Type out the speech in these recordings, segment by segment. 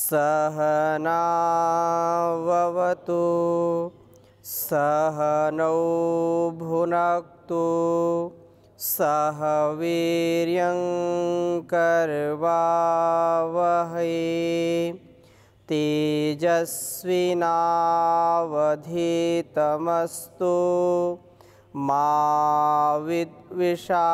सहनाववतु सहनौ भुनक्तु सह वीर्यं करवावहै तेजस्विनावधीतमस्तु मा विद्विषावहै।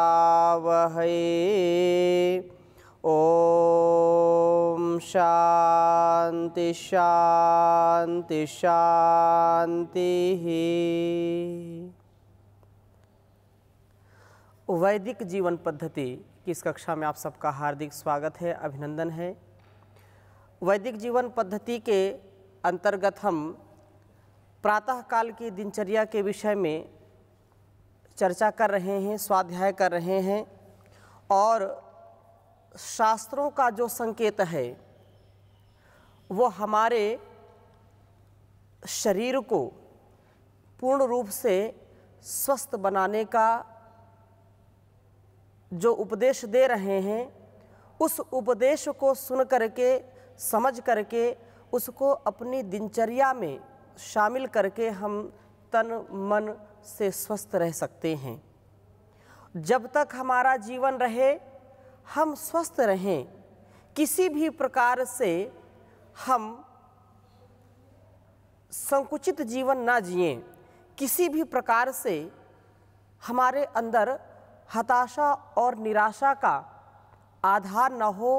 ओम शांति शांति शांति। वैदिक जीवन पद्धति की इस कक्षा में आप सबका हार्दिक स्वागत है, अभिनंदन है। वैदिक जीवन पद्धति के अंतर्गत हम प्रातःकाल की दिनचर्या के विषय में चर्चा कर रहे हैं, स्वाध्याय कर रहे हैं और शास्त्रों का जो संकेत है वो हमारे शरीर को पूर्ण रूप से स्वस्थ बनाने का जो उपदेश दे रहे हैं, उस उपदेश को सुन करके, समझ करके, उसको अपनी दिनचर्या में शामिल करके हम तन मन से स्वस्थ रह सकते हैं। जब तक हमारा जीवन रहे हम स्वस्थ रहें, किसी भी प्रकार से हम संकुचित जीवन ना जिएं, किसी भी प्रकार से हमारे अंदर हताशा और निराशा का आधार न हो,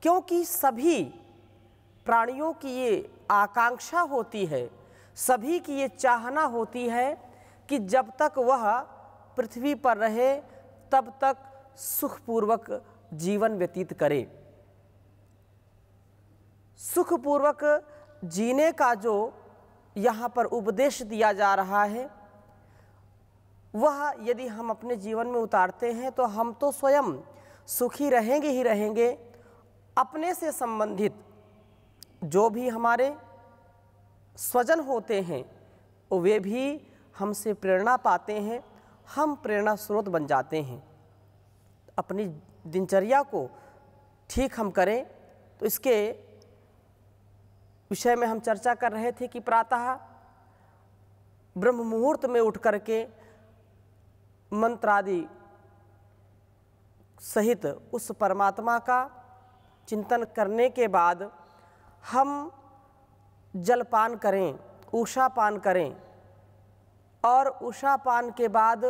क्योंकि सभी प्राणियों की ये आकांक्षा होती है, सभी की ये चाहना होती है कि जब तक वह पृथ्वी पर रहे तब तक सुखपूर्वक जीवन व्यतीत करे। सुखपूर्वक जीने का जो यहाँ पर उपदेश दिया जा रहा है, वह यदि हम अपने जीवन में उतारते हैं तो हम तो स्वयं सुखी रहेंगे ही रहेंगे। अपने से संबंधित जो भी हमारे स्वजन होते हैं वे भी हमसे प्रेरणा पाते हैं, हम प्रेरणा स्रोत बन जाते हैं। अपनी दिनचर्या को ठीक हम करें तो इसके विषय में हम चर्चा कर रहे थे कि प्रातः ब्रह्म मुहूर्त में उठ करके मंत्रादि सहित उस परमात्मा का चिंतन करने के बाद हम जलपान करें, उषापान करें और उषापान के बाद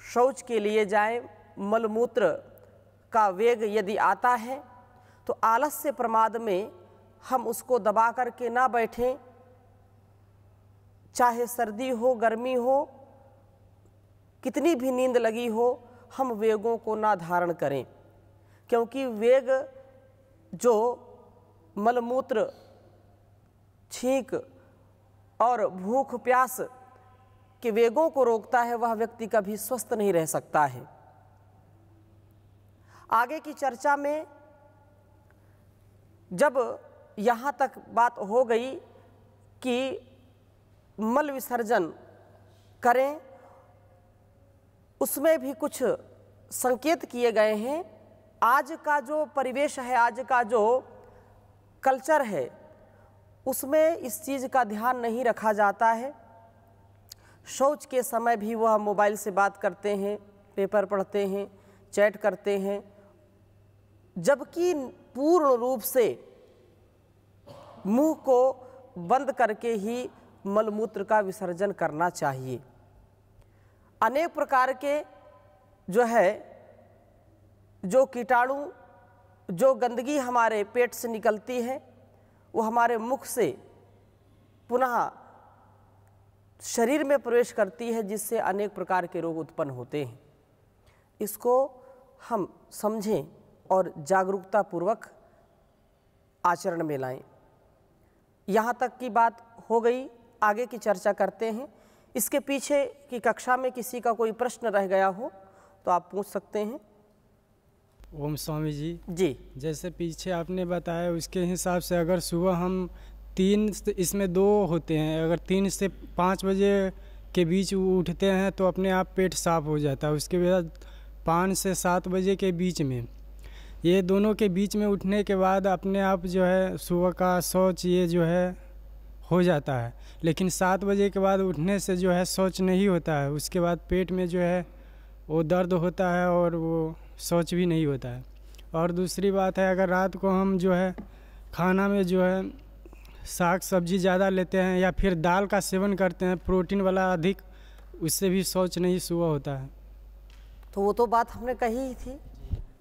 शौच के लिए जाएं। मलमूत्र का वेग यदि आता है तो आलस्य प्रमाद में हम उसको दबा करके ना बैठें, चाहे सर्दी हो, गर्मी हो, कितनी भी नींद लगी हो, हम वेगों को ना धारण करें, क्योंकि वेग जो मलमूत्र, छींक और भूख प्यास के वेगों को रोकता है, वह व्यक्ति कभी स्वस्थ नहीं रह सकता है। आगे की चर्चा में जब यहाँ तक बात हो गई कि मल विसर्जन करें, उसमें भी कुछ संकेत किए गए हैं। आज का जो परिवेश है, आज का जो कल्चर है, उसमें इस चीज़ का ध्यान नहीं रखा जाता है। शौच के समय भी वह मोबाइल से बात करते हैं, पेपर पढ़ते हैं, चैट करते हैं, जबकि पूर्ण रूप से मुंह को बंद करके ही मलमूत्र का विसर्जन करना चाहिए। अनेक प्रकार के जो कीटाणु, जो गंदगी हमारे पेट से निकलती है, वो हमारे मुख से पुनः शरीर में प्रवेश करती है, जिससे अनेक प्रकार के रोग उत्पन्न होते हैं। इसको हम समझें और जागरूकता पूर्वक आचरण में लाएं। यहाँ तक की बात हो गई, आगे की चर्चा करते हैं। इसके पीछे की कक्षा में किसी का कोई प्रश्न रह गया हो तो आप पूछ सकते हैं। ओम स्वामी जी। जी, जैसे पीछे आपने बताया उसके हिसाब से अगर सुबह हम 3, इसमें 2 होते हैं, अगर 3 से 5 बजे के बीच उठते हैं तो अपने आप पेट साफ हो जाता है। उसके बाद 5 से 7 बजे के बीच में ये दोनों के बीच में उठने के बाद अपने आप जो है सुबह का शौच ये जो है हो जाता है। लेकिन 7 बजे के बाद उठने से जो है शौच नहीं होता है, उसके बाद पेट में जो है वो दर्द होता है और वो शौच भी नहीं होता है। और दूसरी बात है, अगर रात को हम जो है खाना में जो है साग सब्जी ज़्यादा लेते हैं या फिर दाल का सेवन करते हैं प्रोटीन वाला अधिक, उससे भी शौच नहीं सुबह होता है। तो वो तो बात हमने कही ही थी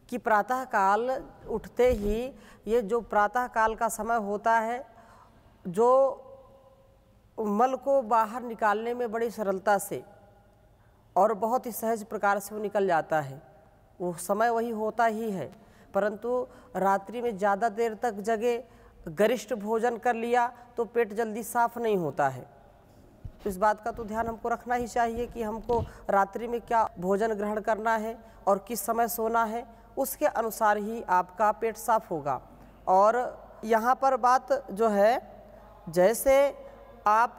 कि प्रातः काल उठते ही ये जो प्रातः काल का समय होता है, जो मल को बाहर निकालने में बड़ी सरलता से और बहुत ही सहज प्रकार से वो निकल जाता है, वो समय वही होता ही है। परंतु रात्रि में ज़्यादा देर तक जगे, गरिष्ठ भोजन कर लिया तो पेट जल्दी साफ नहीं होता है। तो इस बात का तो ध्यान हमको रखना ही चाहिए कि हमको रात्रि में क्या भोजन ग्रहण करना है और किस समय सोना है, उसके अनुसार ही आपका पेट साफ होगा। और यहाँ पर बात जो है, जैसे आप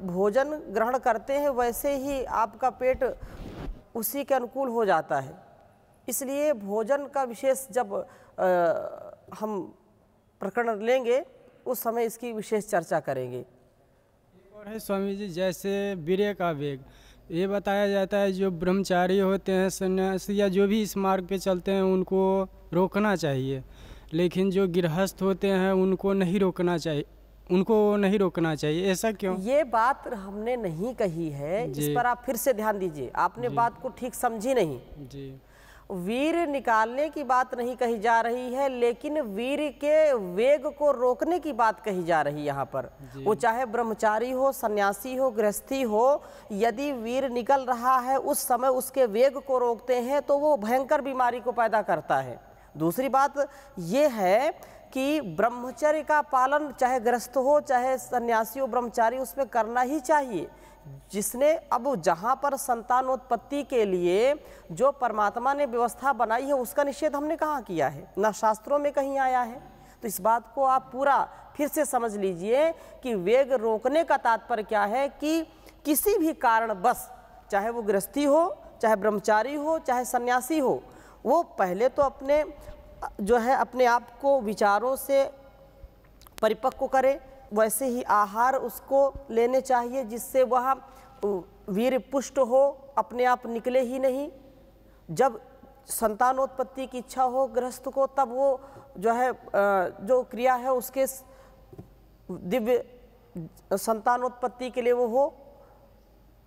भोजन ग्रहण करते हैं वैसे ही आपका पेट उसी के अनुकूल हो जाता है। इसलिए भोजन का विशेष जब हम प्रकरण लेंगे उस समय इसकी विशेष चर्चा करेंगे। और है स्वामी जी, जैसे वीर्य का वेग ये बताया जाता है, जो ब्रह्मचारी होते हैं, सन्यासी या जो भी इस मार्ग पे चलते हैं उनको रोकना चाहिए, लेकिन जो गृहस्थ होते हैं उनको नहीं रोकना चाहिए, ऐसा क्यों? ये बात हमने नहीं कही है, इस पर आप फिर से ध्यान दीजिए, आपने बात को ठीक समझी नहीं जी। वीर निकालने की बात नहीं कही जा रही है, लेकिन वीर के वेग को रोकने की बात कही जा रही है यहाँ पर। वो चाहे ब्रह्मचारी हो, सन्यासी हो, गृहस्थी हो, यदि वीर निकल रहा है उस समय उसके वेग को रोकते हैं तो वो भयंकर बीमारी को पैदा करता है। दूसरी बात ये है कि ब्रह्मचर्य का पालन चाहे गृहस्थ हो चाहे सन्यासी हो, ब्रह्मचारी, उसमें करना ही चाहिए। जिसने अब जहाँ पर संतानोत्पत्ति के लिए जो परमात्मा ने व्यवस्था बनाई है उसका निषेध हमने कहाँ किया है, ना शास्त्रों में कहीं आया है। तो इस बात को आप पूरा फिर से समझ लीजिए कि वेग रोकने का तात्पर्य क्या है कि किसी भी कारण बस, चाहे वो गृहस्थी हो, चाहे ब्रह्मचारी हो, चाहे सन्यासी हो, वो पहले तो अपने जो है अपने आप को विचारों से परिपक्व करे, वैसे ही आहार उसको लेने चाहिए जिससे वह वीर पुष्ट हो, अपने आप निकले ही नहीं। जब संतानोत्पत्ति की इच्छा हो गृहस्थ को, तब वो जो है जो क्रिया है उसके दिव्य संतानोत्पत्ति के लिए वो हो,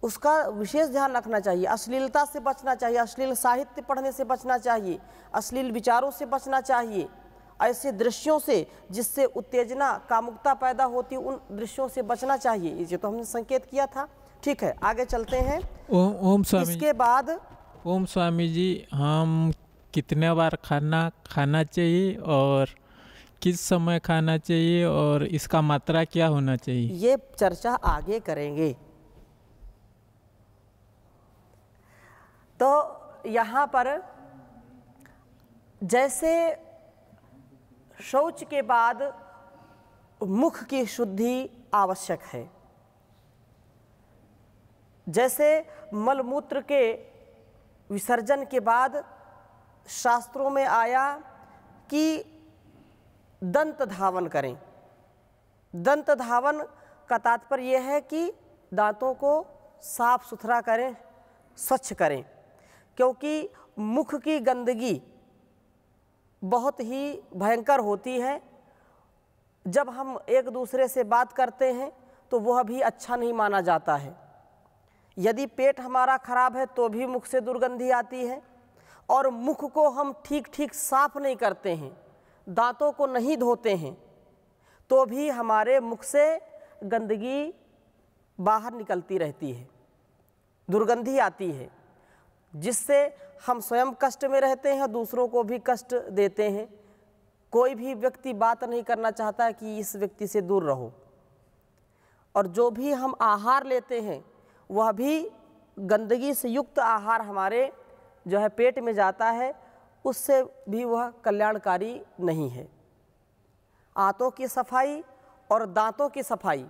उसका विशेष ध्यान रखना चाहिए। अश्लीलता से बचना चाहिए, अश्लील साहित्य पढ़ने से बचना चाहिए, अश्लील विचारों से बचना चाहिए, ऐसे दृश्यों से जिससे उत्तेजना कामुकता पैदा होती, उन दृश्यों से बचना चाहिए। ये तो हमने संकेत किया था। ठीक है, आगे चलते हैं। ओम स्वामी, इसके बाद ओम स्वामी जी, हम कितने बार खाना चाहिए और किस समय खाना चाहिए और इसका मात्रा क्या होना चाहिए, ये चर्चा आगे करेंगे। तो यहाँ पर जैसे शौच के बाद मुख की शुद्धि आवश्यक है, जैसे मलमूत्र के विसर्जन के बाद शास्त्रों में आया कि दंत धावन करें। दंत धावन का तात्पर्य यह है कि दांतों को साफ सुथरा करें, स्वच्छ करें, क्योंकि मुख की गंदगी बहुत ही भयंकर होती है। जब हम एक दूसरे से बात करते हैं तो वह भी अच्छा नहीं माना जाता है। यदि पेट हमारा खराब है तो भी मुख से दुर्गंधी आती है, और मुख को हम ठीक ठीक साफ नहीं करते हैं, दांतों को नहीं धोते हैं, तो भी हमारे मुख से गंदगी बाहर निकलती रहती है, दुर्गंधी आती है, जिससे हम स्वयं कष्ट में रहते हैं, दूसरों को भी कष्ट देते हैं। कोई भी व्यक्ति बात नहीं करना चाहता है कि इस व्यक्ति से दूर रहो। और जो भी हम आहार लेते हैं वह भी गंदगी से युक्त आहार हमारे जो है पेट में जाता है, उससे भी वह कल्याणकारी नहीं है। आंतों की सफाई और दांतों की सफाई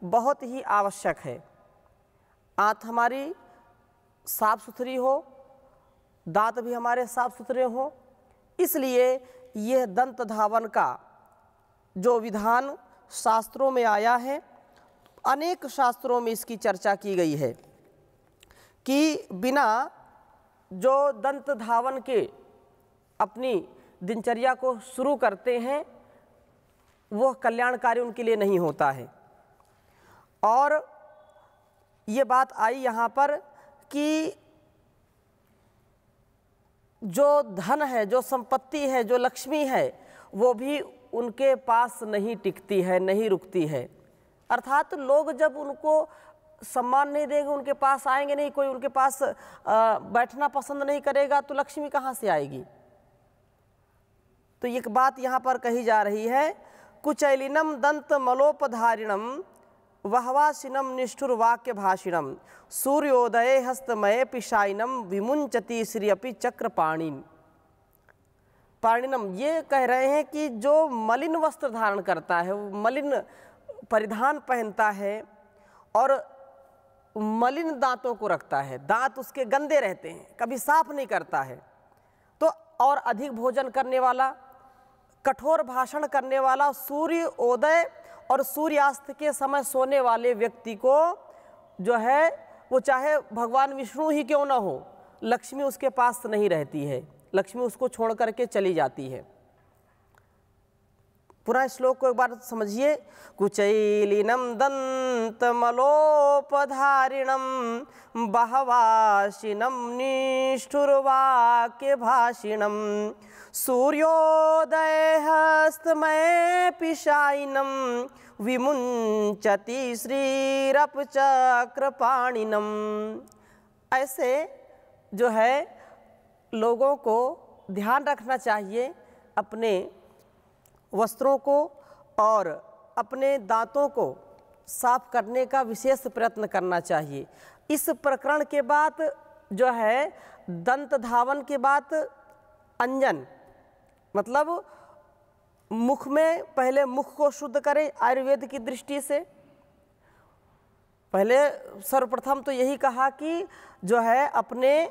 बहुत ही आवश्यक है। आंत हमारी साफ सुथरी हो, दांत भी हमारे साफ सुथरे हों, इसलिए यह दंत धावन का जो विधान शास्त्रों में आया है, अनेक शास्त्रों में इसकी चर्चा की गई है कि बिना जो दंत धावन के अपनी दिनचर्या को शुरू करते हैं वह कल्याणकारी उनके लिए नहीं होता है। और ये बात आई यहाँ पर कि जो धन है, जो संपत्ति है, जो लक्ष्मी है, वो भी उनके पास नहीं टिकती है, नहीं रुकती है। अर्थात लोग जब उनको सम्मान नहीं देंगे, उनके पास आएंगे नहीं, कोई उनके पास बैठना पसंद नहीं करेगा, तो लक्ष्मी कहाँ से आएगी। तो एक बात यहाँ पर कही जा रही है, कुचैलिनम दंत मलोपधारिणम वहवासिनम निष्ठुर वाक्य भाषिणम सूर्योदय हस्तमय पिशाइनम विमुंचति श्रीअपि चक्र पाणिनम। ये कह रहे हैं कि जो मलिन वस्त्र धारण करता है, मलिन परिधान पहनता है और मलिन दांतों को रखता है, दांत उसके गंदे रहते हैं, कभी साफ नहीं करता है, तो और अधिक भोजन करने वाला, कठोर भाषण करने वाला, सूर्योदय और सूर्यास्त के समय सोने वाले व्यक्ति को जो है, वो चाहे भगवान विष्णु ही क्यों ना हो, लक्ष्मी उसके पास नहीं रहती है, लक्ष्मी उसको छोड़ करके चली जाती है। पूरा श्लोक को एक बार समझिए। कुचैलिनम दंत मलोपधारिणम बहवासिनम निष्ठुरवाक्य भाषिणम सूर्योदय हस्तमय पिशाइनम विमुंचति श्रीरप चक्र पाणिनम। ऐसे जो है लोगों को ध्यान रखना चाहिए अपने वस्त्रों को और अपने दांतों को साफ करने का विशेष प्रयत्न करना चाहिए। इस प्रकरण के बाद जो है दंत धावन के बाद अंजन, मतलब मुख में पहले मुख को शुद्ध करें आयुर्वेद की दृष्टि से। पहले सर्वप्रथम तो यही कहा कि जो है अपने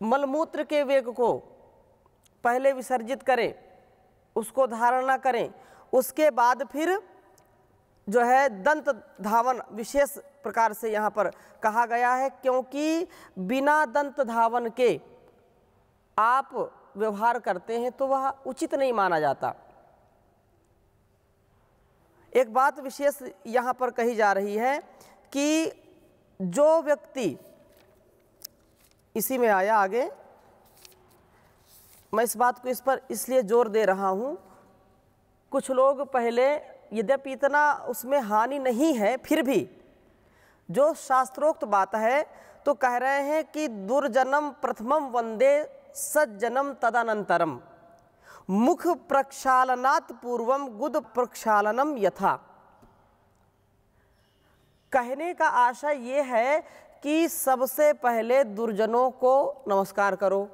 मलमूत्र के वेग को पहले विसर्जित करें, उसको धारण ना करें। उसके बाद फिर जो है दंत धावन विशेष प्रकार से यहाँ पर कहा गया है, क्योंकि बिना दंत धावन के आप व्यवहार करते हैं तो वह उचित नहीं माना जाता। एक बात विशेष यहाँ पर कही जा रही है कि जो व्यक्ति, इसी में आया आगे, मैं इस बात को इस पर इसलिए जोर दे रहा हूँ, कुछ लोग पहले, यद्यपि इतना उसमें हानि नहीं है, फिर भी जो शास्त्रोक्त बात है तो कह रहे हैं कि दुर्जनम प्रथमम वंदे सज्जनम तदनंतरम मुख प्रक्षालनात् पूर्वम गुद प्रक्षालनम यथा। कहने का आशय ये है कि सबसे पहले दुर्जनों को नमस्कार करो।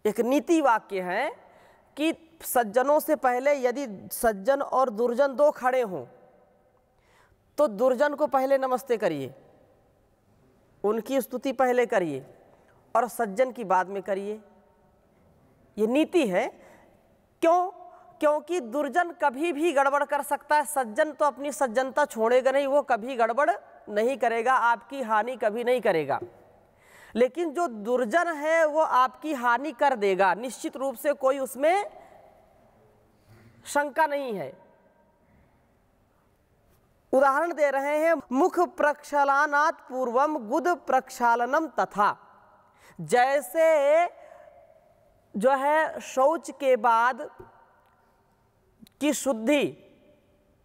एक नीति वाक्य है कि सज्जनों से पहले यदि सज्जन और दुर्जन दो खड़े हों तो दुर्जन को पहले नमस्ते करिए, उनकी स्तुति पहले करिए और सज्जन की बाद में करिए। ये नीति है। क्यों? क्योंकि दुर्जन कभी भी गड़बड़ कर सकता है, सज्जन तो अपनी सज्जनता छोड़ेगा नहीं, वो कभी गड़बड़ नहीं करेगा, आपकी हानि कभी नहीं करेगा। लेकिन जो दुर्जन है वो आपकी हानि कर देगा, निश्चित रूप से, कोई उसमें शंका नहीं है। उदाहरण दे रहे हैं, मुख प्रक्षालनात् पूर्वम गुद प्रक्षालनम तथा। जैसे जो है शौच के बाद की शुद्धि,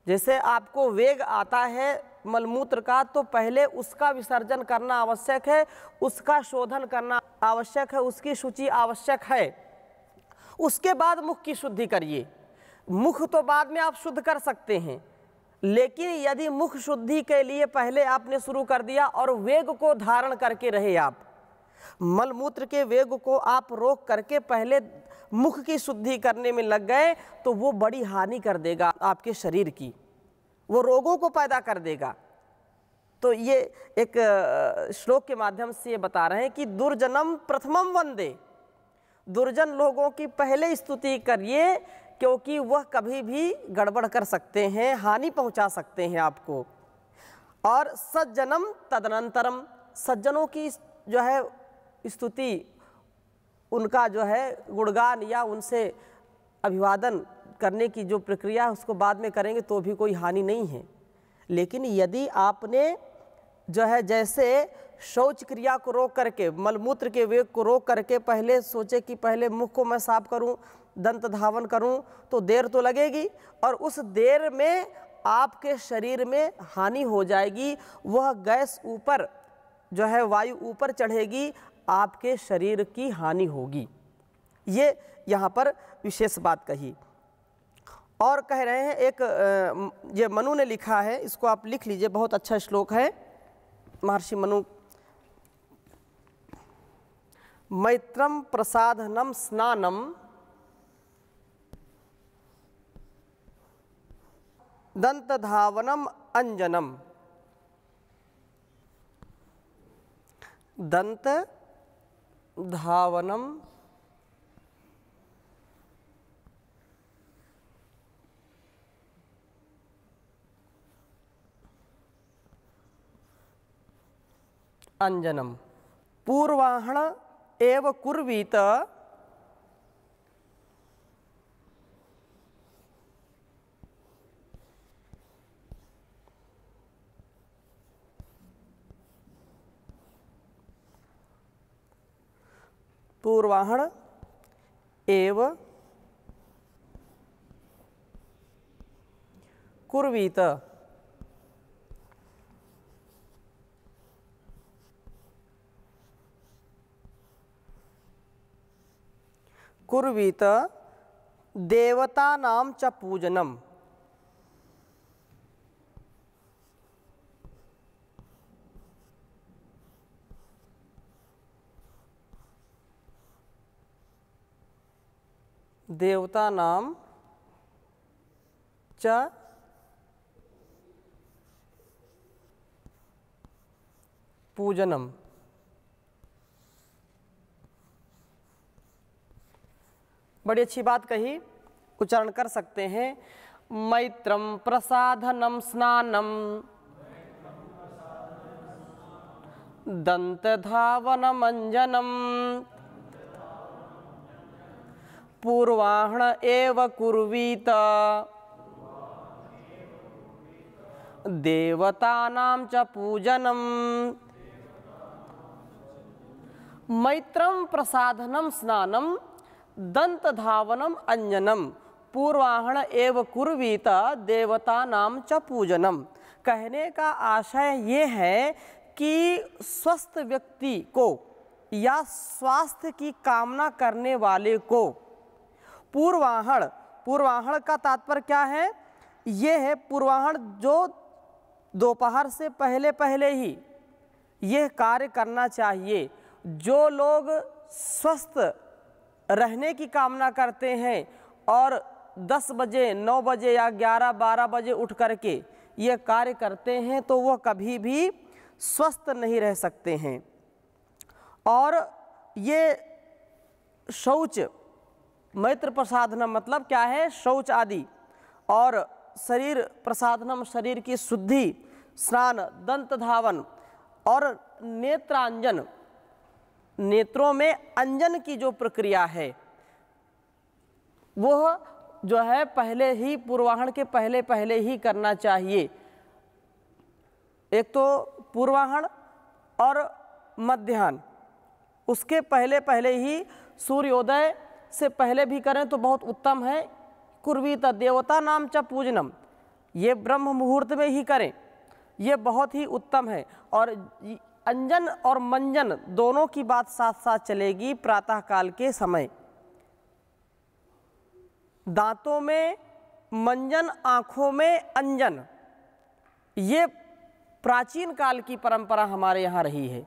जैसे आपको वेग आता है मलमूत्र का तो पहले उसका विसर्जन करना आवश्यक है, उसका शोधन करना आवश्यक है, उसकी शुचि आवश्यक है, उसके बाद मुख की शुद्धि करिए। मुख तो बाद में आप शुद्ध कर सकते हैं, लेकिन यदि मुख शुद्धि के लिए पहले आपने शुरू कर दिया और वेग को धारण करके रहे, आप मलमूत्र के वेग को आप रोक करके पहले मुख की शुद्धि करने में लग गए तो वो बड़ी हानि कर देगा आपके शरीर की, वो रोगों को पैदा कर देगा। तो ये एक श्लोक के माध्यम से ये बता रहे हैं कि दुर्जनम प्रथमम वंदे, दुर्जन लोगों की पहले स्तुति करिए, क्योंकि वह कभी भी गड़बड़ कर सकते हैं, हानि पहुंचा सकते हैं आपको। और सज्जनम तदनंतरम, सज्जनों की जो है स्तुति, उनका जो है गुणगान या उनसे अभिवादन करने की जो प्रक्रिया है उसको बाद में करेंगे तो भी कोई हानि नहीं है। लेकिन यदि आपने जो है जैसे शौच क्रिया को रोक करके, मलमूत्र के वेग को रोक करके पहले सोचे कि पहले मुख को मैं साफ करूं, दंत धावन करूं, तो देर तो लगेगी और उस देर में आपके शरीर में हानि हो जाएगी। वह गैस ऊपर जो है वायु ऊपर चढ़ेगी, आपके शरीर की हानि होगी। ये यहाँ पर विशेष बात कही। और कह रहे हैं एक ये मनु ने लिखा है, इसको आप लिख लीजिए, बहुत अच्छा श्लोक है। महर्षि मनु, मैत्रम प्रसाधनम स्नानम दंत धावनम अंजनम, दंत धावनम अंजनम, पूर्वाहण एव कुर्वीत पूर्वाहण एव कुर्वीत, कुर्वीत देवतानां च पूजनम, देवतानां च पूजनम। बड़ी अच्छी बात कही, उच्चारण कर सकते हैं। मैत्रम प्रसाधनम स्नानम दंत धावनम अंजनम पूर्वाहण एव कुर्वीत देवतानां च पूजनम। मैत्रम प्रसाधनम स्नानम दंत धावनम अंजनम पूर्वाहण एव कुर्वीत देवतानां च पूजनम। कहने का आशय ये है कि स्वस्थ व्यक्ति को या स्वास्थ्य की कामना करने वाले को पूर्वाहण, पूर्वाहण का तात्पर्य क्या है? ये है पूर्वाहण जो दोपहर से पहले पहले ही यह कार्य करना चाहिए। जो लोग स्वस्थ रहने की कामना करते हैं और 10 बजे, 9 बजे या 11-12 बजे उठ करके ये कार्य करते हैं तो वह कभी भी स्वस्थ नहीं रह सकते हैं। और ये शौच, मैत्र प्रसाधनम मतलब क्या है? शौच आदि। और शरीर प्रसाधनम शरीर की शुद्धि, स्नान, दंत धावन और नेत्रांजन, नेत्रों में अंजन की जो प्रक्रिया है वह जो है पहले ही, पूर्वाहण के पहले पहले ही करना चाहिए। एक तो पूर्वाहण और मध्याह्न, उसके पहले पहले ही, सूर्योदय से पहले भी करें तो बहुत उत्तम है। कुर्वीत देवता नाम च पूजनम, ये ब्रह्म मुहूर्त में ही करें, ये बहुत ही उत्तम है। और अंजन और मंजन दोनों की बात साथ साथ चलेगी। प्रातः काल के समय दांतों में मंजन, आँखों में अंजन, ये प्राचीन काल की परंपरा हमारे यहाँ रही है।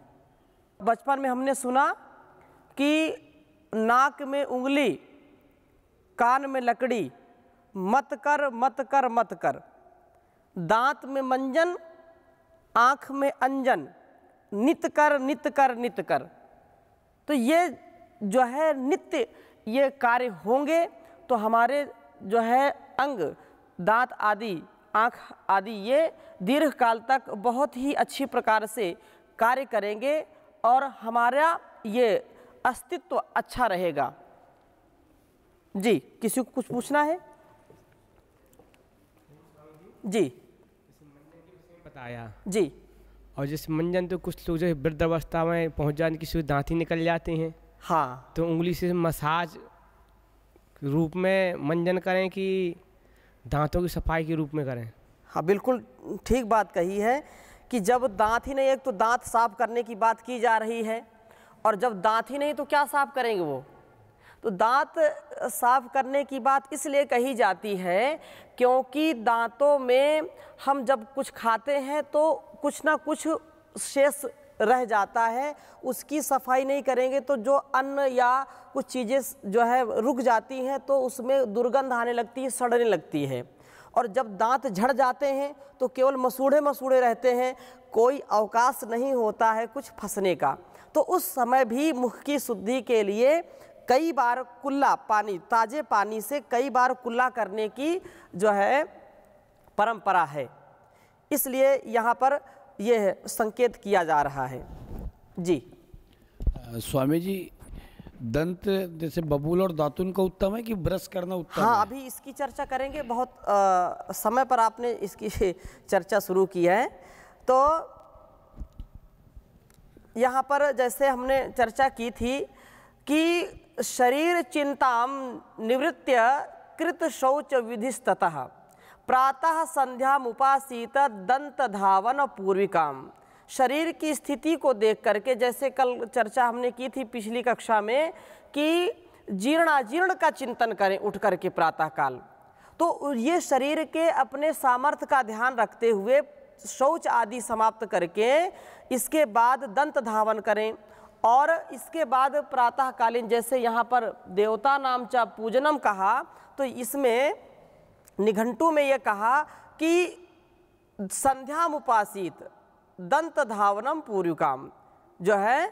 बचपन में हमने सुना कि नाक में उंगली, कान में लकड़ी, मत कर मत कर मत कर, दांत में मंजन, आँख में अंजन, नित कर नित कर नित कर। तो ये जो है नित्य ये कार्य होंगे तो हमारे जो है अंग, दांत आदि, आँख आदि ये दीर्घ काल तक बहुत ही अच्छी प्रकार से कार्य करेंगे और हमारा ये अस्तित्व अच्छा रहेगा। जी, किसी को कुछ पूछना है? जी बताया जी। और जैसे मंजन तो कुछ लोग जो है वृद्धावस्था में पहुंच जाने की सूझ दांत ही निकल जाते हैं, हाँ, तो उंगली से मसाज रूप में मंजन करें कि दांतों की सफाई के रूप में करें? हाँ, बिल्कुल ठीक बात कही है कि जब दांत ही नहीं, एक तो दांत साफ करने की बात की जा रही है और जब दांत ही नहीं तो क्या साफ करेंगे वो। तो दांत साफ करने की बात इसलिए कही जाती है क्योंकि दांतों में हम जब कुछ खाते हैं तो कुछ ना कुछ शेष रह जाता है, उसकी सफाई नहीं करेंगे तो जो अन्न या कुछ चीज़ें जो है रुक जाती हैं तो उसमें दुर्गंध आने लगती है, सड़ने लगती है। और जब दांत झड़ जाते हैं तो केवल मसूड़े मसूड़े रहते हैं, कोई अवकाश नहीं होता है कुछ फंसने का। तो उस समय भी मुख की शुद्धि के लिए कई बार कुल्ला पानी, ताज़े पानी से कई बार कुल्ला करने की जो है परंपरा है, इसलिए यहाँ पर यह संकेत किया जा रहा है। जी स्वामी जी, दंत जैसे बबूल और दातुन का उत्तम है कि ब्रश करना उत्तम हाँ, है? अभी इसकी चर्चा करेंगे। बहुत समय पर आपने इसकी चर्चा शुरू की है। तो यहाँ पर जैसे हमने चर्चा की थी कि शरीर चिंताम निवृत्य कृत शौच विधिस्ततः प्रातः संध्यामुपासीत दंत धावन पूर्विकाम। शरीर की स्थिति को देख करके, जैसे कल चर्चा हमने की थी पिछली कक्षा में कि जीर्णाजीर्ण का चिंतन करें उठ करके प्रातःकाल, तो ये शरीर के अपने सामर्थ्य का ध्यान रखते हुए शौच आदि समाप्त करके इसके बाद दंत धावन करें और इसके बाद प्रातःकालीन, जैसे यहाँ पर देवता नाम चा पूजनम कहा, तो इसमें निघंटू में ये कहा कि संध्यामुपासित दंत धावनम पूर्विकाम, जो है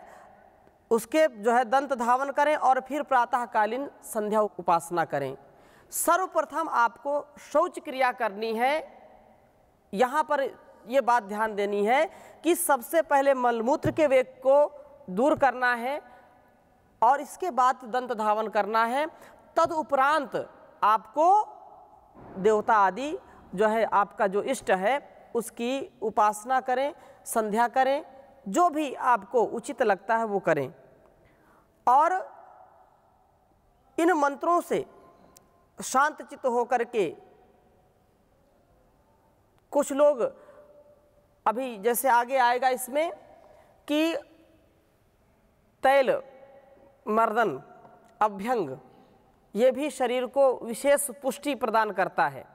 उसके जो है दंत धावन करें और फिर प्रातःकालीन संध्या उपासना करें। सर्वप्रथम आपको शौच क्रिया करनी है। यहाँ पर ये बात ध्यान देनी है कि सबसे पहले मलमूत्र के वेग को दूर करना है और इसके बाद दंत धावन करना है। तद उपरांत आपको देवता आदि जो है आपका जो इष्ट है उसकी उपासना करें, संध्या करें, जो भी आपको उचित लगता है वो करें। और इन मंत्रों से शांत चित्त होकर के कुछ लोग, अभी जैसे आगे आएगा इसमें कि तैल मर्दन अभ्यंग, ये भी शरीर को विशेष पुष्टि प्रदान करता है,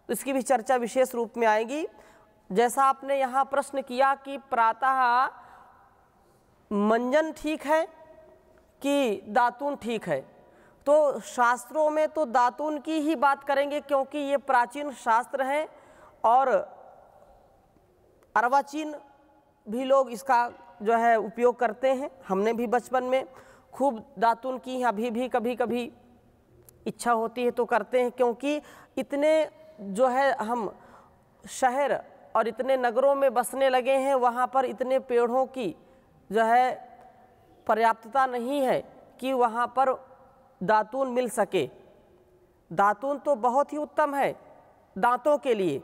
तो इसकी भी चर्चा विशेष रूप में आएगी। जैसा आपने यहाँ प्रश्न किया कि प्रातः मंजन ठीक है कि दातून ठीक है, तो शास्त्रों में तो दातून की ही बात करेंगे क्योंकि ये प्राचीन शास्त्र हैं और अर्वाचीन भी लोग इसका जो है उपयोग करते हैं। हमने भी बचपन में खूब दातून की, अभी भी कभी कभी इच्छा होती है तो करते हैं, क्योंकि इतने जो है हम शहर और इतने नगरों में बसने लगे हैं, वहाँ पर इतने पेड़ों की जो है पर्याप्तता नहीं है कि वहाँ पर दातून मिल सके। दातून तो बहुत ही उत्तम है दांतों के लिए,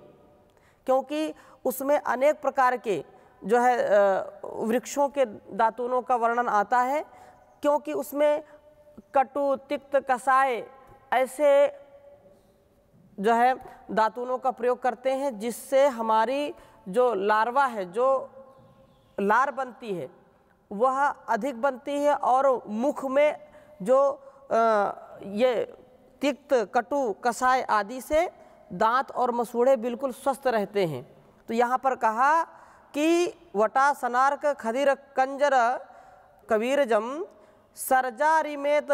क्योंकि उसमें अनेक प्रकार के जो है वृक्षों के दातूनों का वर्णन आता है, क्योंकि उसमें कटु, तिक्त, कसाय ऐसे जो है दातूनों का प्रयोग करते हैं, जिससे हमारी जो लार्वा है, जो लार बनती है वह अधिक बनती है और मुख में जो ये तिक्त, कटु, कसाय आदि से दांत और मसूड़े बिल्कुल स्वस्थ रहते हैं। तो यहाँ पर कहा कि वटा सनार्क खदिर कंजर कबीरजम सर्जारिमेत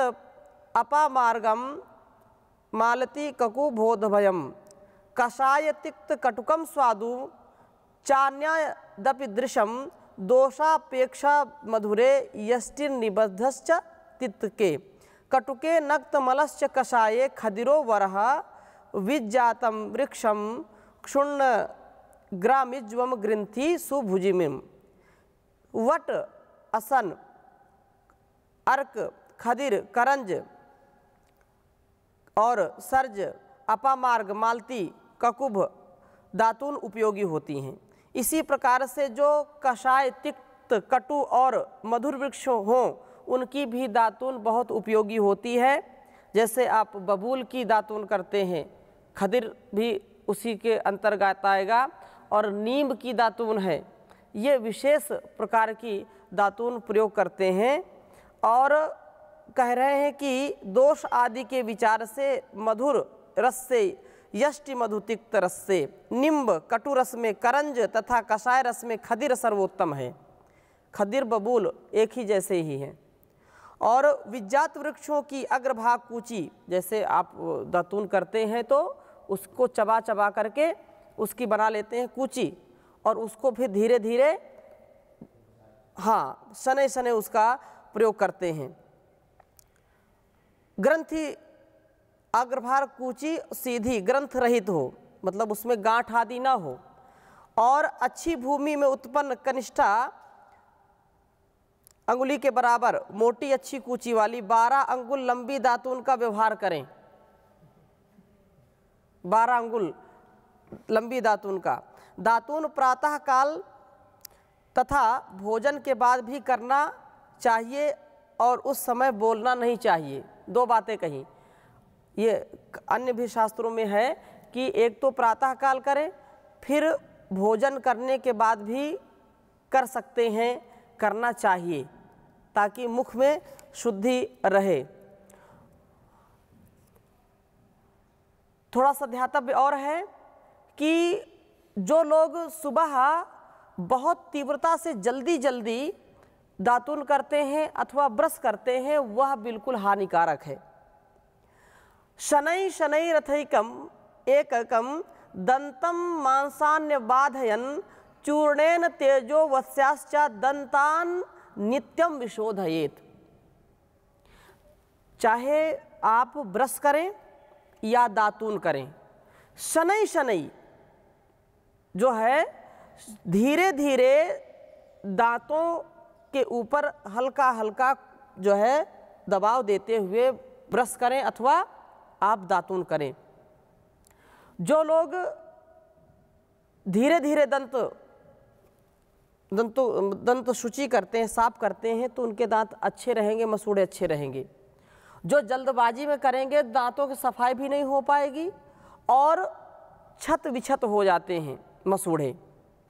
अपामार्गम मालती ककु बोधभयम कषाय तिक्त कटुकम स्वादु चान्यादपि दृशम दोषापेक्षा मधुरे यष्टिर्निबद्धश्च तिक्त के कटुके नक्त मलश्च कषाये खदिरो वरह विज्जातम वृक्षम क्षुण्ण ग्रामिज्वम ग्रंथि सुभुजिमिम। वट, असन, अर्क, खदिर, करंज और सर्ज, अपामार्ग, मालती, ककुभ दातून उपयोगी होती हैं। इसी प्रकार से जो कषाय, तिक्त, कटु और मधुर वृक्ष हों उनकी भी दातून बहुत उपयोगी होती है। जैसे आप बबूल की दातून करते हैं, खदिर भी उसी के अंतर्गत आएगा, और नीम की दातून है। ये विशेष प्रकार की दातून प्रयोग करते हैं और कह रहे हैं कि दोष आदि के विचार से मधुर रस से, यष्टि मधु तिक्त रस से, निम्ब कटु रस में करंज तथा कषाय रस में खदिर सर्वोत्तम है। खदिर बबूल एक ही जैसे ही हैं। और विज्जात वृक्षों की अग्रभाग कूची, जैसे आप दातून करते हैं तो उसको चबा चबा करके उसकी बना लेते हैं कूची, और उसको फिर धीरे धीरे हाँ शनै शनै उसका प्रयोग करते हैं। ग्रंथि, अग्रभाग कूची सीधी ग्रंथ रहित हो, मतलब उसमें गांठ आदि ना हो, और अच्छी भूमि में उत्पन्न कनिष्ठा अंगुली के बराबर मोटी अच्छी कूची वाली 12 अंगुल लंबी दातून का व्यवहार करें। 12 अंगुल लंबी दातून का। दातून प्रातः काल तथा भोजन के बाद भी करना चाहिए और उस समय बोलना नहीं चाहिए। 2 बातें कही, ये अन्य भी शास्त्रों में है कि एक तो प्रातः काल करें, फिर भोजन करने के बाद भी कर सकते हैं, करना चाहिए, ताकि मुख में शुद्धि रहे। थोड़ा सा ध्यातव्य और है कि जो लोग सुबह बहुत तीव्रता से जल्दी जल्दी दातून करते हैं अथवा ब्रश करते हैं, वह बिल्कुल हानिकारक है। शनै शनै रथैकम एककम दंतम मांसान्य बाधयन चूर्णेन तेजो वस्याश्च दंतान नित्यम विशोधयेत। चाहे आप ब्रश करें या दातून करें, शनै शनै जो है धीरे धीरे दांतों के ऊपर हल्का हल्का जो है दबाव देते हुए ब्रश करें अथवा आप दातून करें। जो लोग धीरे धीरे दंत शुचि करते हैं, साफ करते हैं, तो उनके दांत अच्छे रहेंगे, मसूड़े अच्छे रहेंगे। जो जल्दबाजी में करेंगे दांतों की सफाई भी नहीं हो पाएगी और छत विछत हो जाते हैं मसूड़े।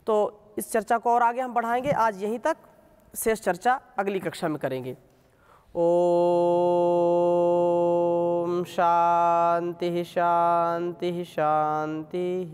तो इस चर्चा को और आगे हम बढ़ाएंगे। आज यहीं तक, शेष चर्चा अगली कक्षा में करेंगे। ओम शांति शांति शांति।